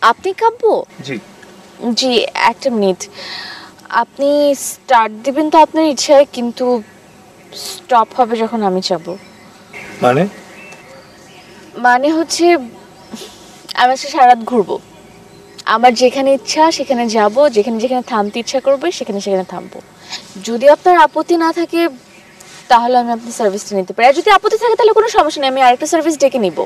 আপনি কাব্য? জি জি, একটা মিনিট। আপনি স্টার্ট দিবেন তো আপনার ইচ্ছায়, কিন্তু স্টপ হবে যখন আমি যাব। মানে হচ্ছে আমি আজকে সারা রাত ঘুরবো। আমার যেখানে ইচ্ছা সেখানে যাব, যেখানে যেখানে থামতে ইচ্ছা করবে সেখানে সেখানে থামবো। যদি আপনার আপত্তি না থাকে তাহলে আমি আপনার সার্ভিসটা নিতে পারি, আর যদি আপত্তি থাকে তাহলে কোনো সমস্যা নেই, আমি আরেকটা সার্ভিস ডেকে নিব।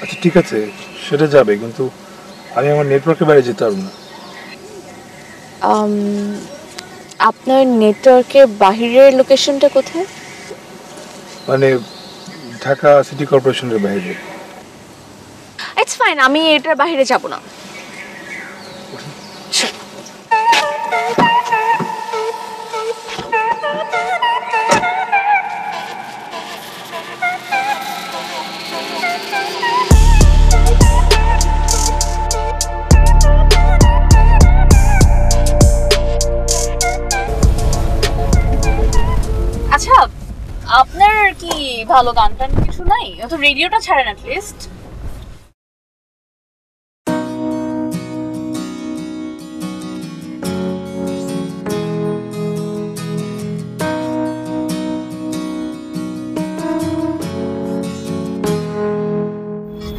আচ্ছা ঠিক আছে, সেটা যাবে, কিন্তু আমি আমার নেটওয়ার্কের বাইরে যেতে পারবো না। আপনার নেটওয়ার্কের বাহিরের লোকেশনটা কোথায়? মানে ঢাকা সিটি কর্পোরেশনের বাইরে। ইটস ফাইন, আমি এটার বাইরে যাব না। আচ্ছা, আপনার কি ভালো গান টান কিছু নাই? অত রেডিওটা ছাড়েন at least.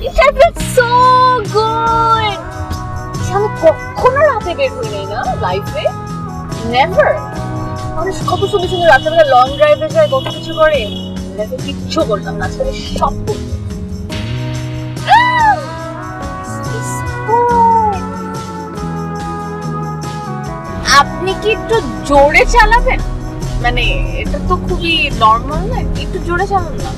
It felt so good. আমি কখনো রাতে বের হই নাই না লাইফে, নেভার। আমি কত সুন্দর সুন্দর রাতেবেলা লং ড্রাইভে যায়, কত কিছু করে, লাইফে কিচ্ছু করতাম না, আজকে সব করতাম। আপনি কি একটু জোরে চালাবেন? মানে এটা তো খুবই নর্মাল না, একটু জোরে চালান না।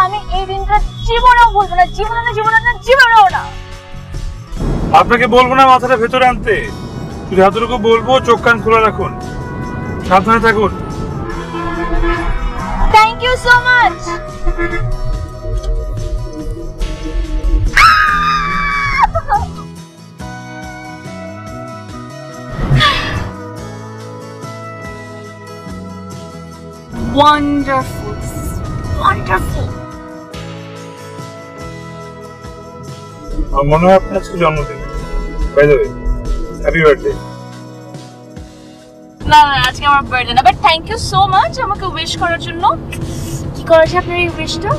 আমি এই দিনটা জীবনেও বলবো না, জীবনেও না। আপনাকে বলবো না মাথাটা ভেতরে আনতে, শুধু এতটুকু বলবো, চোখ কান খোলা রাখুন, সাবধানে থাকুন। Thank you so much. Wonderful. Wonderful. আমার মনে হয় আপনার আজকে জন্মদিন। By the way, happy birthday. না না, আজকে আমার বার্থডে না, but thank you so much আমাকে উইশ করার জন্য। কি করেছে আপনার এই উইশটা?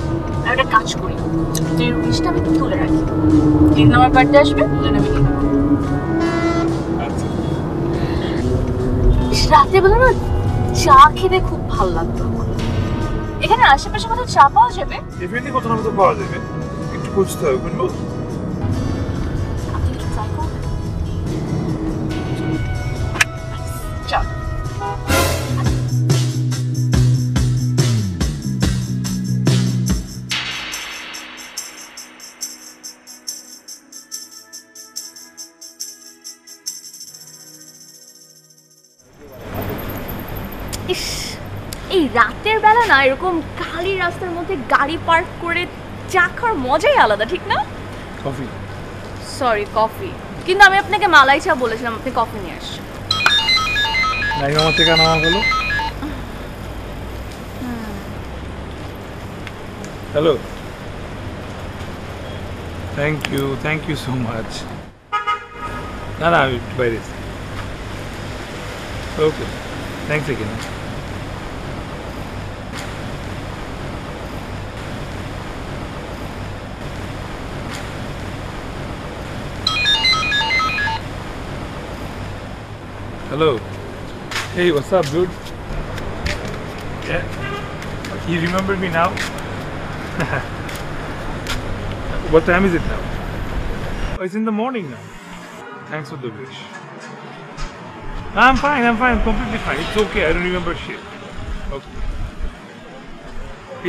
আমি একটা কাজ করি, এই উইশটা আমি তুলে রাখি, যেদিন আমার বার্থডে আসবে সেদিন আমি নিয়ে নেবো। রাতে বেলা না চা খেতে খুব ভালো লাগতো। এখানে আশেপাশে কোথাও চা পাওয়া যাবে? ডেফিনেটলি কোথাও না কোথাও পাওয়া যাবে, একটু খুঁজতে হবে, বুঝবো? আপনি একটু ট্রাই করবেন? চল। ইস, এই রাতের বেলা না এরকম খালি রাস্তার মধ্যে গাড়ি পার্ক করে চা খাওয়ার মজাই আলাদা, ঠিক না? কফি। Sorry, coffee. কিন্তু আমি আপনাকে মালাই চা বলেছিলাম, আপনি কফি নিয়ে আসছেন। নাই মামা থেকে আনা হলো। Hello, thank you so much. না না, আমি একটু বাইরে। Okay, thanks again. Hello. Hey, what's up, dude? Yeah. You remember me now? What time is it now? Oh, it's in the morning now. Thanks for the wish. I'm fine, completely fine. It's okay, I don't remember shit. Okay.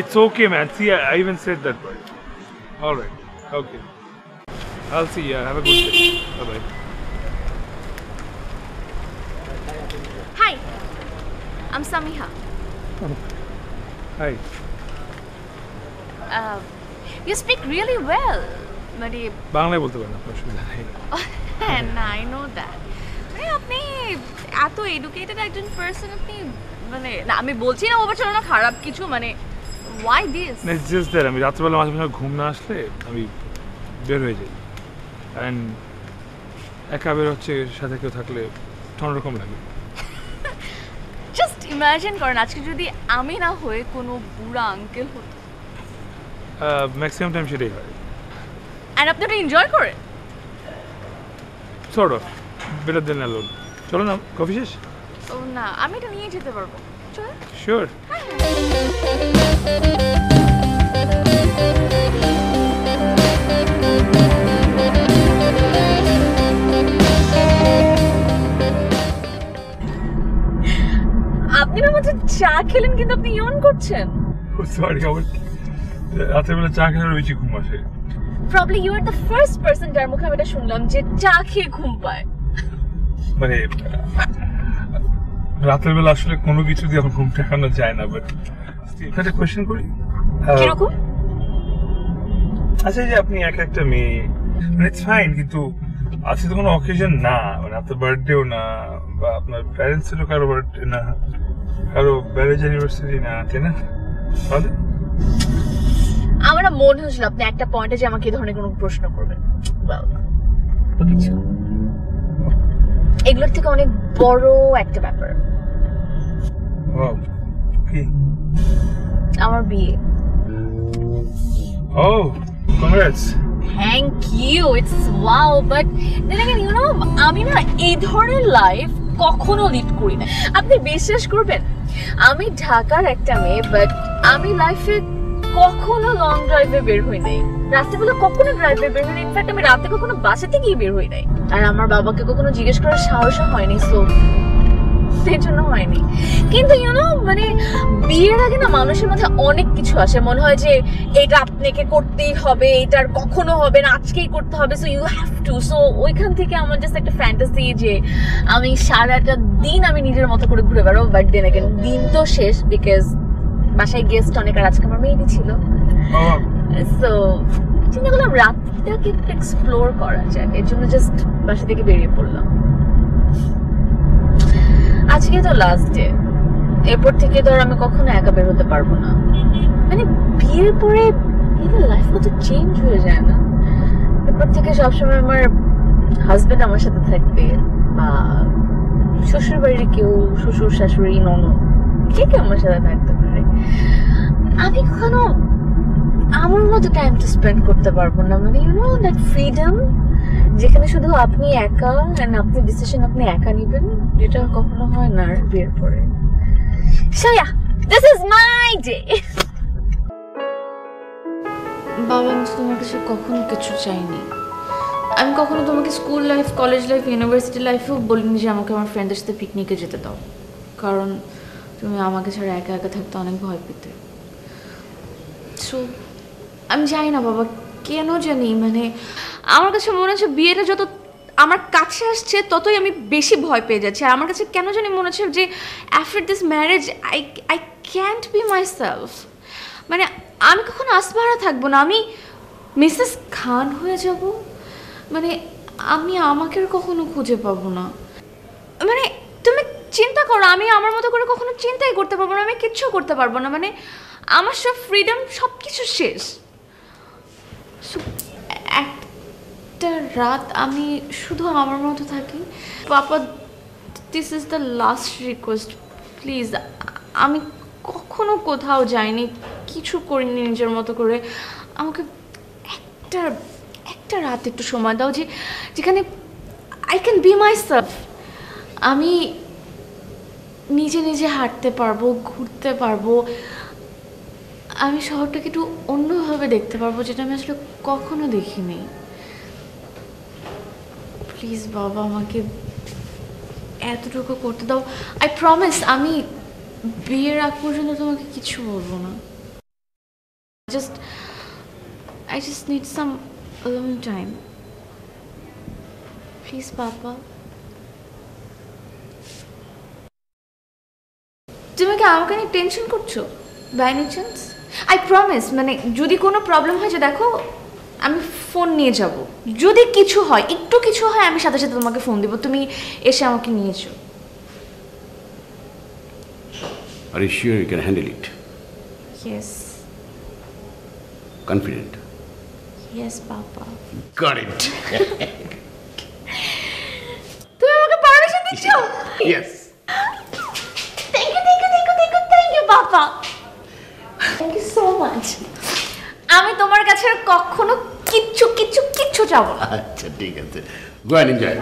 It's okay, man. See, I even said that word. Alright, okay. I'll see you. Have a good day. Bye-bye. Hi, I'm Samiha. Hi. You speak really well. মানে বাংলায় বলতে পারেন আপনার অসুবিধা নেই। হ্যাঁ না I know that মানে আপনি এত এডুকেটেড একজন পারসন আপনি মানে না আমি বলছি না ওভার চলো না খারাপ কিছু মানে why this It's just that আমি রাত্রেবেলা মাঝে মাঝে ঘুম না আসলে আমি বের হয়ে যাই অ্যান্ড একা বের হচ্ছে সাথে কেউ থাকলে অন্যরকম লাগে। জাস্ট ইমাজিন করেন আজকে যদি আমি না হয়ে কোনো বুড়া আঙ্কেল হতো ম্যাক্সিমাম টাইম সেটাই হয়। আর আপনি ওটা এনজয় করেন sort of better then alone. চলো না কফি শেষ? ও না আমি এটা নিয়ে যেতে পারবো চল শিওর। আপনি না মাত্র চা খেলেন কিন্তু আপনি ইয়ন করছেন। সরি আমার রাত্রেবেলা চা খেলে বেশি ঘুম আসে। Probably you are the first person যার মুখে আমি এটা শুনলাম যে চা খেয়ে ঘুম পায়। মানে রাতের বেলা আসলে কোনো কিছু দিয়ে এখন ঘুম ঠেকানো যায় না বাট একটা কোয়েশ্চেন করি কিরকম? আচ্ছা যে আপনি একটা মেয়ে মানে ইটস ফাইন কিন্তু আজকে তো কোনো অকেশন না মানে আপনার বার্থডেও না বা আপনার প্যারেন্টসেরও কারো বার্থডে না কারো ম্যারেজ অ্যানিভার্সারি না তাই না তাহলে আমার না মনে হচ্ছিল আপনি একটা পয়েন্টে যে আমাকে এই ধরনের কোনো প্রশ্ন করবেন কিছু এগুলোর থেকে অনেক বড় একটা ব্যাপার কি আমার বিয়ে Oh, congrats. Thank you. It's wow. But then again, you know, আমি না এই ধরনের লাইফ কখনো লিড করি না। আপনি বিশ্বাস করবেন আমি ঢাকার একটা মেয়ে বাট আমি লাইফে কখনো লং ড্রাইভে বের হই নাই। রাত্রেবেলা কখনো ড্রাইভে বের হই নাই। ইনফ্যাক্ট আমি রাতে কখনো বাসা থেকেই বের হই নাই। আর আমার বাবাকে কখনো জিজ্ঞেস করার সাহসও হয়নি সো সেই জন্য হয়নি। কিন্তু ইউনো মানে বিয়ের আগে না মানুষের মধ্যে অনেক কিছু আসে মনে হয় যে এটা আপনাকে করতেই হবে এটার কখনো হবে না আজকেই করতে হবে so you have to so ওইখান থেকে আমার জাস্ট একটা ফ্যান্টাসি যে আমি সারাটা দিন আমি নিজের মতো করে ঘুরে বেড়াবো বাট দেন अगेन দিন তো শেষ বিকজ বাসায় গেস্ট অনেক আর আজকে আমার মেয়েটি ছিল সো চিন্তা করলাম রাতটাকে একটু এক্সপ্লোর করা যাক এর জন্য জাস্ট বাসা থেকে বেরিয়ে পড়লাম আজকে তো লাস্ট ডে এরপর থেকে তো আর আমি কখনো একা বের হতে পারবো না মানে বিয়ের পরে লাইফ কত চেঞ্জ হয়ে যায় না এরপর থেকে সবসময় আমার হাজবেন্ড আমার সাথে থাকবে বা শ্বশুর বাড়ির কেউ শ্বশুর শাশুড়ি ননদ কে কে আমার সাথে থাকতে পারে আমি কখনো আমার মতো টাইম টু স্পেন্ড করতে পারবো না মানে ইউ নো দ্যাট ফ্রিডম যেখানে শুধু আপনি একা এন্ড আপনি ডিসিশন আপনি একা নেবেন যেটা কখনো হয় না বিয়ের পরে so yeah this is my day বাবা আমি তোমার কাছে কখনো কিছু চাইনি আমি কখনো তোমাকে school life college life university লাইফেও বলিনি যে আমাকে আমার ফ্রেন্ডদের সাথে পিকনিকে যেতে দাও কারণ তুমি আমাকে ছাড়া একা একা থাকতে অনেক ভয় পেতে সো আমি জানি না বাবা কেন জানি মানে আমার কাছে মনে হচ্ছে বিয়েটা যত আমার কাছে আসছে ততই আমি বেশি ভয় পেয়ে যাচ্ছি আর আমার কাছে কেন জানি মনে হচ্ছে যে after this marriage I can't B my self মানে আমি কখনো আসমারা থাকবো না আমি মিসেস খান হয়ে যাব মানে আমি আমাকে আর কখনো খুঁজে পাবো না মানে তুমি চিন্তা করো আমি আমার মতো করে কখনো চিন্তাই করতে পারবো না আমি কিচ্ছু করতে পারবো না মানে আমার সব ফ্রিডম সব কিছু শেষ একটা রাত আমি শুধু আমার মতো থাকি papa this is the last request please আমি কখনো কোথাও যাইনি কিছু করিনি নিজের মতো করে আমাকে একটা রাত একটু সময় দাও যে যেখানে I can be my self আমি নিজে নিজে হাঁটতে পারবো ঘুরতে পারবো আমি শহরটাকে একটু অন্যভাবে দেখতে পারবো যেটা আমি আসলে কখনো দেখিনি প্লিজ বাবা আমাকে এতটুকু করতে দাও। আই প্রমিস আমি বিয়ের আগ পর্যন্ত তোমাকে কিছু বলবো না। I just need some alone time. Please, Papa. তুমি কি আমাকে নিয়ে টেনশন করছো by any chance? I promise মানে যদি কোনো প্রবলেম হয় যে দেখো আমি ফোন নিয়ে যাব, যদি কিছু হয় একটু কিছু হয় আমি সাথে সাথে তোমাকে ফোন দিব, তুমি এসে আমাকে নিয়েছো। Are you sure you can handle it? Yes. Confident? Yes, Papa. Got it. তুমি আমাকে পারমিশন দিচ্ছ? Yes. Thank you, Papa. Thank you so much. আমি তোমার কাছে আর কখনো কিচ্ছু চাবো না। আচ্ছা ঠিক আছে, go and enjoy.